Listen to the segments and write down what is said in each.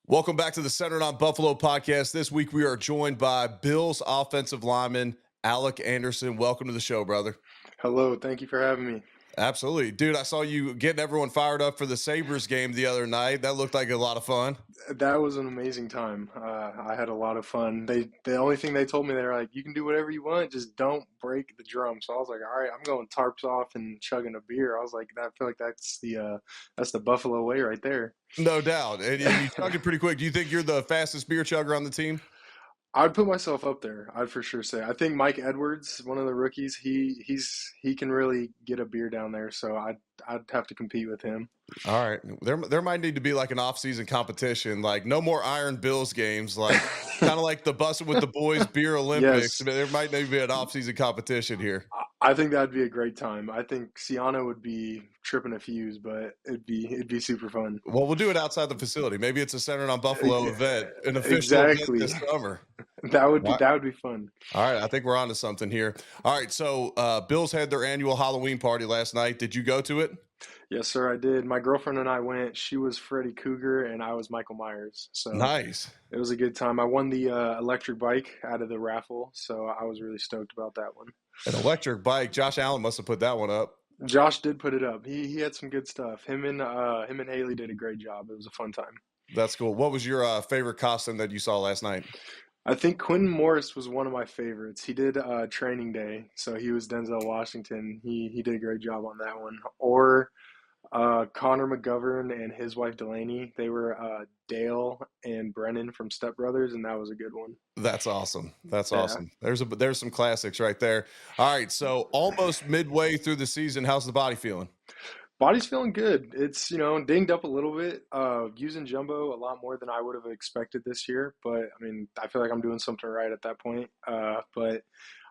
Welcome back to the Centered on Buffalo podcast. This week we are joined by Bills offensive lineman Alec Anderson. Welcome to the show, brother. Hello, thank you for having me. Absolutely. Dude, I saw you getting everyone fired up for the Sabres game the other night. That looked like a lot of fun. That was an amazing time. I had a lot of fun. The only thing they told me, they were like, "You can do whatever you want, just don't break the drum." So I was like, "All right, I'm going tarps off and chugging a beer." I was like, "I feel like that's the Buffalo way right there." No doubt. And you chugged it pretty quick. Do you think you're the fastest beer chugger on the team? I'd put myself up there. I'd for sure say. I think Mike Edwards, one of the rookies, he can really get a beer down there. So I'd have to compete with him. All right. There might need to be like an off-season competition, like no more Iron Bills games, like kind of like the Bussin' with the Boys Beer Olympics. Yes, There might need to be an off-season competition here. I think that'd be a great time. I think Siano would be tripping a fuse, but it'd be super fun. Well, we'll do it outside the facility. Maybe it's a Centered on Buffalo event, an official event Exactly. this summer. That would be All that would be fun. right, I think we're on to something here. All right, so Bills had their annual Halloween party last night. Did you go to it? Yes, sir, I did. My girlfriend and I went. She was Freddy Cougar and I was Michael Myers. So Nice. it was a good time. I won the electric bike out of the raffle, so I was really stoked about that one. An electric bike. Josh Allen must have put that one up. Josh did put it up. He had some good stuff. Him and Haley did a great job. It was a fun time. That's cool. What was your favorite costume that you saw last night? I think Quentin Morris was one of my favorites. He did Training Day, so he was Denzel Washington. He did a great job on that one. Or Connor McGovern and his wife Delaney. They were Dale and Brennan from Step Brothers, and that was a good one. That's awesome. That's Yeah. awesome. There's some classics right there. All right, so almost midway through the season, how's the body feeling? Body's feeling good. It's, dinged up a little bit. Using jumbo a lot more than I would have expected this year, but I mean, I feel like I'm doing something right at that point. But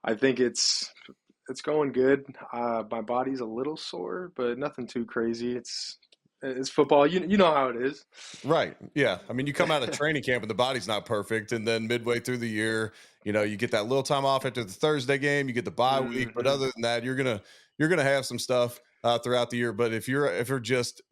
I think it's going good. My body's a little sore, but nothing too crazy. It's football. You know how it is. Right. Yeah. I mean, you come out of training camp and the body's not perfect, and then midway through the year, you get that little time off after the Thursday game, you get the bye week, but Hmm. other than that, you're gonna have some stuff throughout the year. But if you're just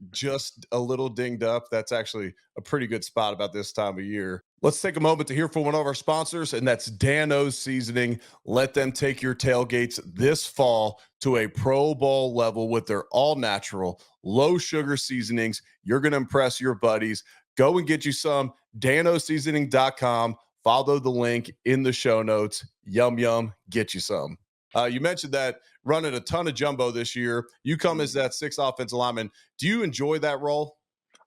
a little dinged up, that's actually a pretty good spot about this time of year. Let's take a moment to hear from one of our sponsors, and that's Dano's Seasoning. Let them take your tailgates this fall to a Pro Bowl level with their all natural, low sugar seasonings. You're going to impress your buddies. Go and get you some. DanoSeasoning.com. Follow the link in the show notes. Yum, yum. Get you some. You mentioned that running a ton of jumbo this year. You come as that sixth offensive lineman. Do you enjoy that role?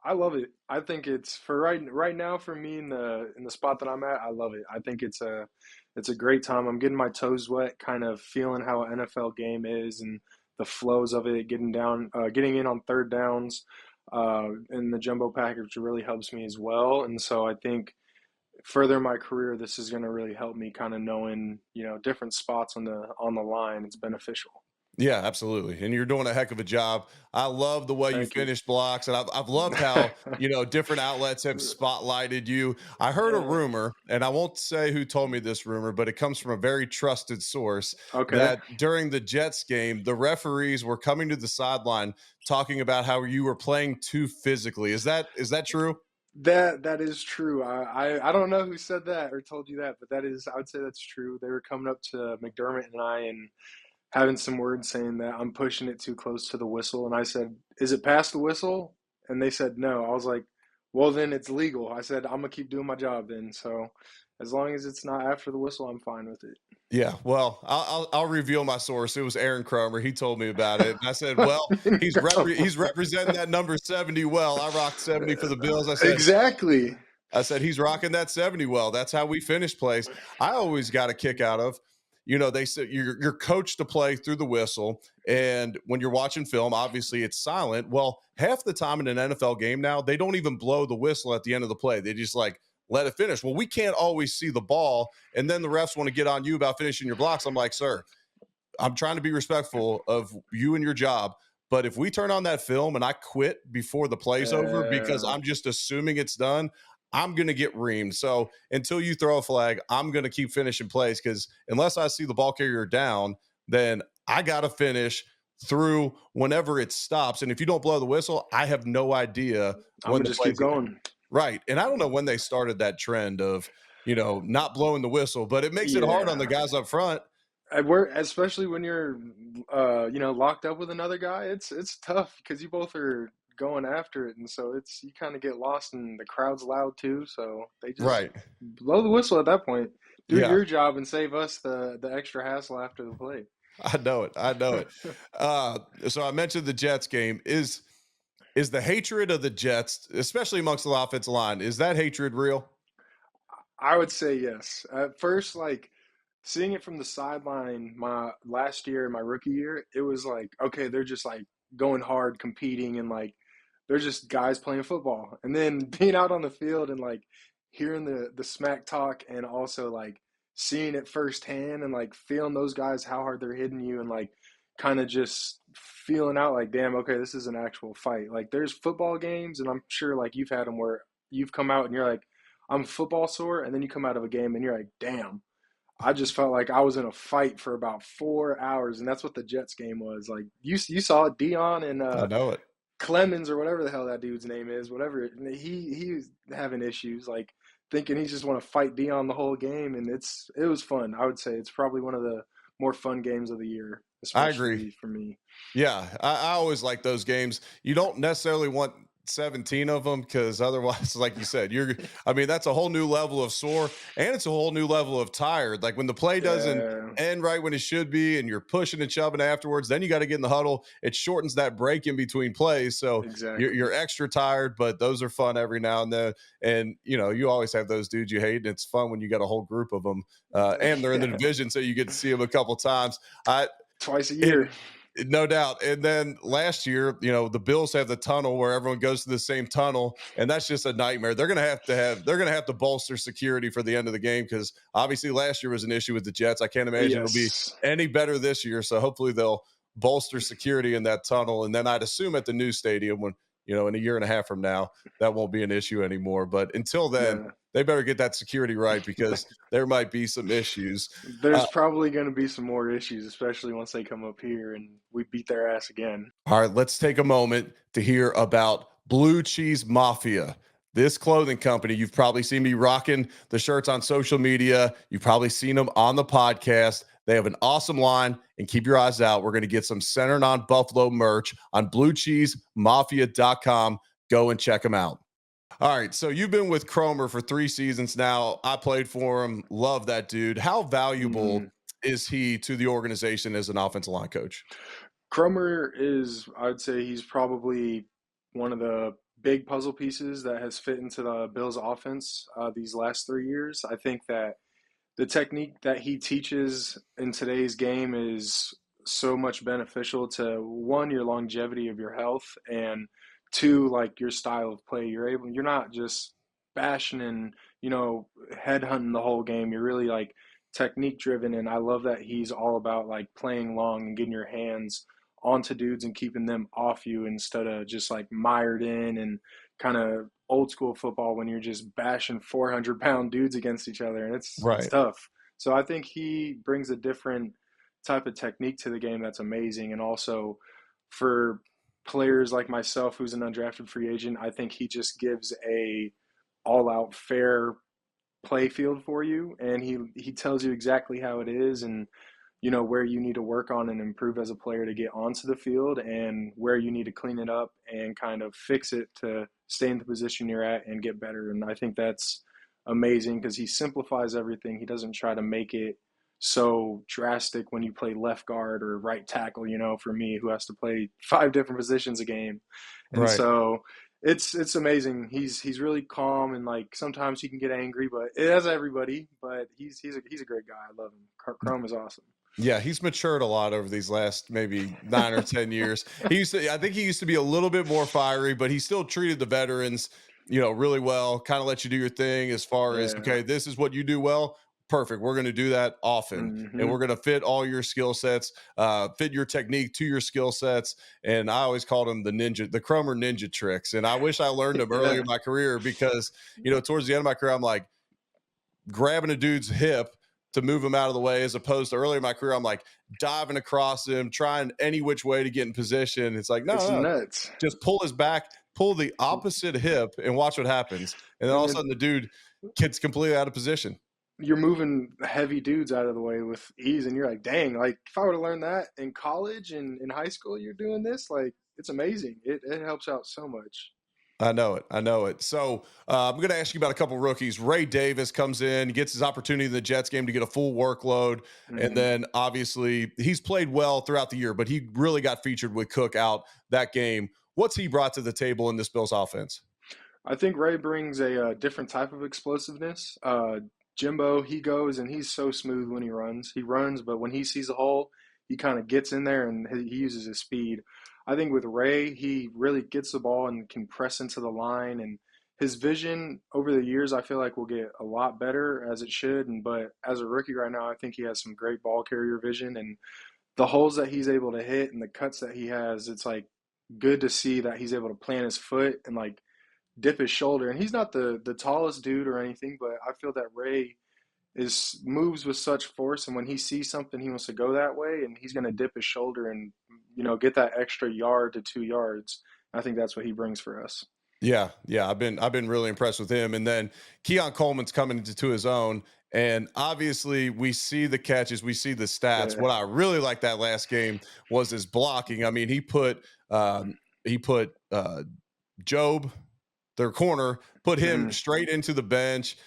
I love it. I think it's for right now for me in the spot that I'm at. I love it. I think it's a great time. I'm getting my toes wet, kind of feeling how an NFL game is and the flows of it. Getting in on third downs, and the jumbo package really helps me as well. And so I think further in my career, this is going to really help me kind of knowing different spots on the line. It's beneficial. Yeah, absolutely. And you're doing a heck of a job. I love the way you Thank you. finish blocks. And I've loved how, different outlets have spotlighted you. I heard a Yeah. rumor, and I won't say who told me this rumor, but it comes from a very trusted source Okay. that during the Jets game, the referees were coming to the sideline talking about how you were playing too physically. Is that true? That is true. I don't know who said that or told you that, but I would say that's true. They were coming up to McDermott and I and having some words saying that I'm pushing it too close to the whistle, and I said, "Is it past the whistle?" And they said no. I was like, "Well, then it's legal." I said, "I'm gonna keep doing my job then." So as long as it's not after the whistle, I'm fine with Yeah, well, I'll reveal my source. It was Aaron Cromer. He told me about it. And I said, "Well, it. he's representing that number 70 well. I rocked 70 for the Bills." Exactly. I said he's rocking that 70 well. That's how we finish plays. I always got a kick out of, they said you're coached to play through the whistle, and when you're watching film, obviously it's silent. Well, half the time in an NFL game now, they don't even blow the whistle at the end of the play. They just like let it finish. Well, we can't always see the ball, and then the refs want to get on you about finishing your blocks. I'm like, sir, I'm trying to be respectful of you and your job. But if we turn on that film and I quit before the play's over because Uh, I'm just assuming it's done, I'm going to get reamed. So until you throw a flag, I'm going to keep finishing plays because unless I see the ball carrier down, then I got to finish through whenever it stops. And if you don't blow the whistle, I have no idea I'm when gonna the just keep play's going. going. Right. And I don't know when they started that trend of, not blowing the whistle, but it makes it hard on the Yeah. guys up front. We're especially when you're, locked up with another guy. It's tough because you both are going after it, and so it's you kind of get lost, and the crowd's loud too. So they just Right. blow the whistle at that point. Do Yeah. your job and save us the extra hassle after the play. I know it. I know it. So I mentioned the Jets game. Is the hatred of the Jets, especially amongst the offensive line, is that hatred real? I would say yes. At first, like seeing it from the sideline, my last year, my rookie year, it was like, okay, they're just like going hard, competing, and like they're just guys playing football. And then being out on the field and like hearing the smack talk, and also like seeing it firsthand and like feeling those guys how hard they're hitting you, and like kind of just feeling out like, damn, okay, this is an actual fight. Like there's football games, and I'm sure like you've had them where you've come out and you're like, I'm football sore, and then you come out of a game and you're like, damn, I just felt like I was in a fight for about 4 hours, and that's what the Jets game was. Like you saw it, Dion and I know it. Clemens or whatever the hell that dude's name is, whatever. He was having issues, like thinking he just want to fight Dion the whole game, and it was fun. I would say it's probably one of the more fun games of the year, I agree. especially for me. Yeah, I always like those games. You don't necessarily want 17 of them because otherwise, like you said, I mean, that's a whole new level of sore and it's a whole new level of tired. Like when the play doesn't Yeah, end right when it should be and you're pushing and shoving afterwards, then you got to get in the huddle. It shortens that break in between plays. So exactly. you're extra tired, but those are fun every now and then. And, you always have those dudes you hate. And it's fun when you got a whole group of them and they're in the Yeah, division. So you get to see them a couple times. I, twice a and year. no doubt. And then last year, the Bills have the tunnel where everyone goes to the same tunnel, and that's just a nightmare. They're gonna have to bolster security for the end of the game because obviously last year was an issue with the Jets. I can't imagine it'll be Yes, any better this year. So hopefully they'll bolster security in that tunnel. And then I'd assume at the new stadium when, in a year and a half from now, that won't be an issue anymore. But until then, no. they better get that security right because there might be some issues. There's probably going to be some more issues, especially once they come up here and we beat their ass again. All right, let's take a moment to hear about Blue Cheese Mafia. This clothing company, you've probably seen me rocking the shirts on social media. You've probably seen them on the podcast. They have an awesome line, and keep your eyes out. We're going to get some centered on Buffalo merch on bluecheesemafia.com. Go and check them out. All right, so you've been with Cromer for 3 seasons now. I played for him. Love that dude. How valuable Mm. is he to the organization as an offensive line coach? Cromer is, I'd say he's probably one of the big puzzle pieces that has fit into the Bills offense these last 3 years. I think that the technique that he teaches in today's game is so much beneficial to one, your longevity of your health, and two, like your style of play. You're not just bashing and, head hunting the whole game. You're really like technique driven. And I love that he's all about like playing long and getting your hands onto dudes and keeping them off you instead of just like mired in and kind of old school football when you're just bashing 400-pound dudes against each other, and it's Right. tough. So I think he brings a different type of technique to the game that's amazing, and also for players like myself who's an undrafted free agent, I think he just gives a all out fair play field for you, and he tells you exactly how it is, and where you need to work on and improve as a player to get onto the field, and where you need to clean it up and kind of fix it to stay in the position you're at and get better. And I think that's amazing because he simplifies everything. He doesn't try to make it so drastic when you play left guard or right tackle, for me who has to play 5 different positions a game. And Right. so it's amazing. He's really calm, and like sometimes he can get angry, but it has everybody. But he's a great guy. I love him. Chrome is awesome. Yeah, he's matured a lot over these last maybe 9 or 10 years. I think he used to be a little bit more fiery, but he still treated the veterans, really well, kind of let you do your thing as far as, Yeah. okay, this is what you do well. Perfect. We're going to do that often. And Hmm. we're going to fit all your skill sets, fit your technique to your skill sets. And I always called him the Cromer ninja tricks. And I wish I learned them earlier Yeah. in my career because, towards the end of my career, I'm like, grabbing a dude's hip to move him out of the way, as opposed to earlier in my career, I'm like diving across him, trying any which way to get in position. It's like, no, It's no, nuts. just pull his back, pull the opposite hip and watch what happens. And then all And of a then sudden the dude gets completely out of position. you're moving heavy dudes out of the way with ease, and you're like, dang, like if I would have learned that in college and in high school, you're doing this, like it's amazing. It helps out so much. I know it. I know it. So I'm going to ask you about a couple rookies. Ray Davis comes in, gets his opportunity in the Jets game to get a full workload. And Hmm. then obviously he's played well throughout the year, but he really got featured with Cook out that game. What's he brought to the table in this Bills offense? I think Ray brings a different type of explosiveness. Jimbo, he goes and he's so smooth when he runs. He runs, but when he sees a hole, he kind of gets in there and he uses his speed. I think with Ray, he really gets the ball and can press into the line. And his vision over the years, I feel like will get a lot better as it should. And but as a rookie right now, I think he has some great ball carrier vision and the holes that he's able to hit and the cuts that he has. It's like good to see that he's able to plant his foot and like dip his shoulder. And he's not the tallest dude or anything, but I feel that Ray is moves with such force, and when he sees something, he wants to go that way, and he's going to dip his shoulder and get that extra yard to 2 yards. I think that's what he brings for us. Yeah, yeah, I've been really impressed with him. And then Keon Coleman's coming into his own, and obviously we see the catches, we see the stats. Yeah. What I really liked that last game was his blocking. I mean, he put Job, their corner, put him Mm, straight into the bench.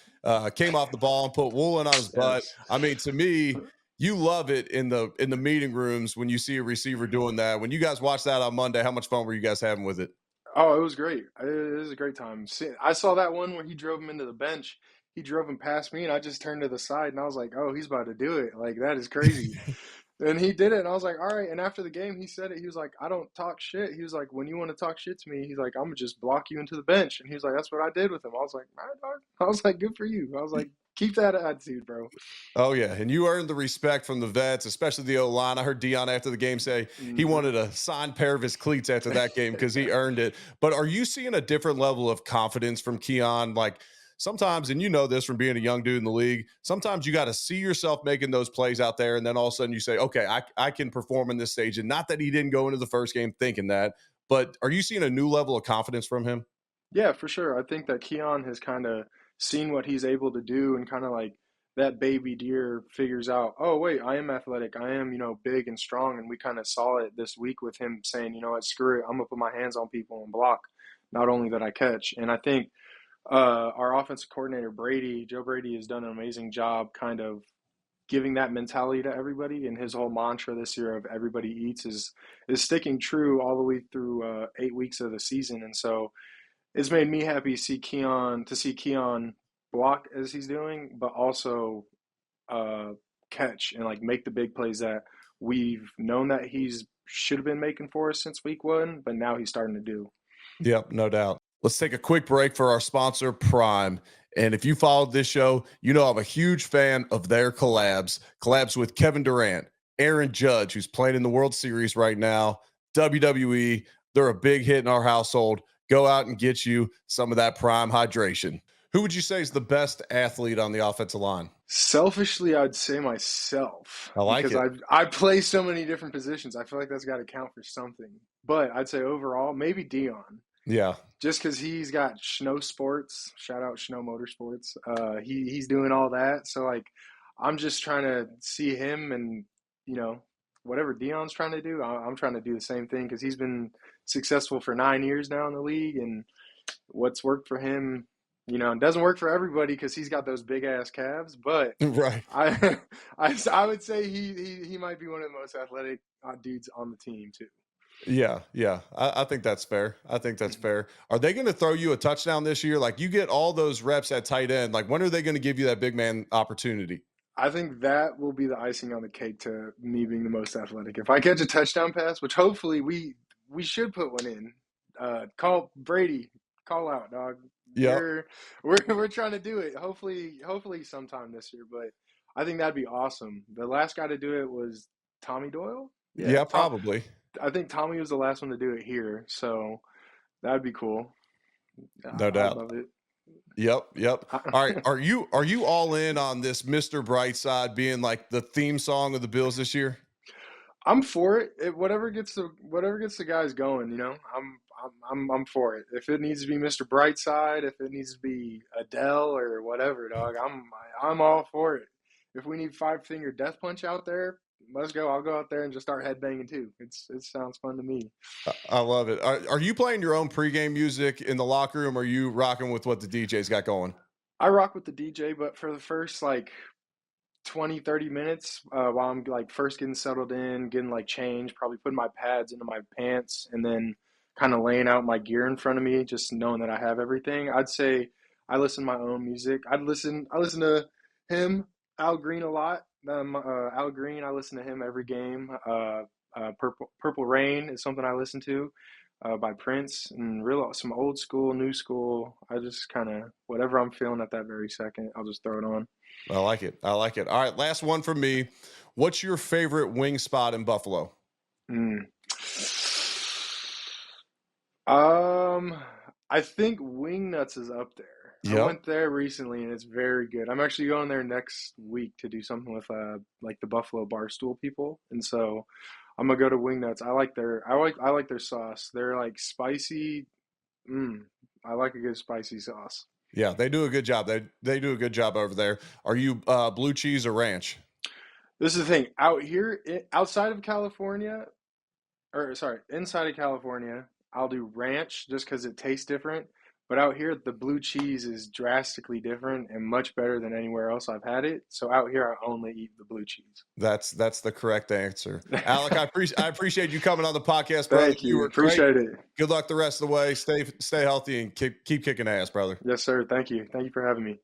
Came off the ball and put Woolen on his butt. yes. I mean, to me, you love it in the meeting rooms when you see a receiver doing that. When you guys watched that on Monday, how much fun were you guys having with it? Oh, it was great. It was a great time. I saw that one where he drove him into the bench. He drove him past me, and I just turned to the side, and I was like, "Oh, he's about to do it! Like that is crazy." And he did it, and I was like, "All right." And after the game, he said it. He was like, "I don't talk shit." He was like, "When you want to talk shit to me, he's like, I'm gonna just block you into the bench." And he was like, "That's what I did with him." I was like, "All right, dog." I was like, "Good for you." I was like, "Keep that attitude, bro." Oh yeah, and you earned the respect from the vets, especially the O line. I heard Dion after the game say he Hmm. wanted a signed pair of his cleats after that game because he earned it. But are you seeing a different level of confidence from Keon? Like sometimes, and you know this from being a young dude in the league, sometimes you got to see yourself making those plays out there, and then all of a sudden you say, "Okay, I can perform in this stage." And not that he didn't go into the first game thinking that, but are you seeing a new level of confidence from him? Yeah, for sure. I think that Keon has kind of seen what he's able to do and kind of like that baby deer figures out, oh, wait, I am athletic. I am, big and strong. And we kind of saw it this week with him saying, you know what, screw it. I'm going to put my hands on people and block, not only that I catch. And I think our offensive coordinator, Joe Brady, has done an amazing job kind of giving that mentality to everybody. And his whole mantra this year of everybody eats is sticking true all the way through 8 weeks of the season. And so, it's made me happy to see Keon block as he's doing, but also uh, catch and like make the big plays that we've known that he's should have been making for us since week one, but now he's starting to do. Yep, no doubt. Let's take a quick break for our sponsor, Prime. And if you followed this show, you know I'm a huge fan of their collabs with Kevin Durant, Aaron Judge, who's playing in the World Series right now, WWE. They're a big hit in our household. Go out and get you some of that Prime hydration. Who would you say is the best athlete on the offensive line? Selfishly, I'd say myself I like because it. I play so many different positions. I feel like that's got to count for something. But I'd say overall, maybe Dion. Yeah. Just because he's got Snow Sports, shout out Snow Motorsports. He's doing all that, so like I'm just trying to see him and you know whatever Dion's trying to do, I'm trying to do the same thing because he's been successful for 9 years now in the league, and what's worked for him, it doesn't work for everybody because he's got those big ass calves. But Right. I I would say he might be one of the most athletic dudes on the team too. Yeah, yeah. I think that's fair. I think that's fair. Are they going to throw you a touchdown this year? Like you get all those reps at tight end. Like when are they going to give you that big man opportunity? I think that will be the icing on the cake to me being the most athletic. If I catch a touchdown pass, which hopefully we should put one in, call Brady, call out, dog. Yep. We're trying to do it. Hopefully sometime this year. But I think that'd be awesome. The last guy to do it was Tommy Doyle. Yeah, Yeah, probably. I think Tommy was the last one to do it here. So that'd be cool. No I'd doubt. love it. Yep, yep. All right. Are you all in on this Mr. Brightside being like the theme song of the Bills this year? I'm for it. Whatever gets the guys going. I'm for it. If it needs to be Mr. Brightside, if it needs to be Adele or whatever, dog, I'm all for it. If we need Five Finger Death Punch out there, let's go. I'll go out there and just start headbanging too. It sounds fun to me. I love it. Are you playing your own pregame music in the locker room? Or are you rocking with what the DJ's got going? I rock with the DJ, but for the first like 20, 30 minutes while I'm like first getting settled in, getting like changed, probably putting my pads into my pants, and then kind of laying out my gear in front of me, just knowing that I have everything. I'd say I listen to my own music. I listen to him, Al Green, a lot. Al Green, I listen to him every game. Purple Rain is something I listen to by Prince, and real some old school, new school. I just kind of whatever I'm feeling at that very second, I'll just throw it on. I like it. I like it. All right, last one from me. What's your favorite wing spot in Buffalo? Mm. Um, I think Wingnuts is up there. I Yep. went there recently and it's very good. I'm actually going there next week to do something with like the Buffalo Barstool people, and so I'm gonna go to Wingnuts. I like their sauce. They're like spicy. Mm, I like a good spicy sauce. Yeah, they do a good job. They do a good job over there. Are you blue cheese or ranch? This is the thing out here, outside of California, or sorry, inside of California, I'll do ranch just because it tastes different. But out here, the blue cheese is drastically different and much better than anywhere else I've had it. So out here, I only eat the blue cheese. That's the correct answer. Alec, I appreciate you coming on the podcast, brother. Thank You you. were great. Appreciate it. Good luck the rest of the way. Stay healthy and keep kicking ass, brother. Yes, sir. Thank you. Thank you for having me.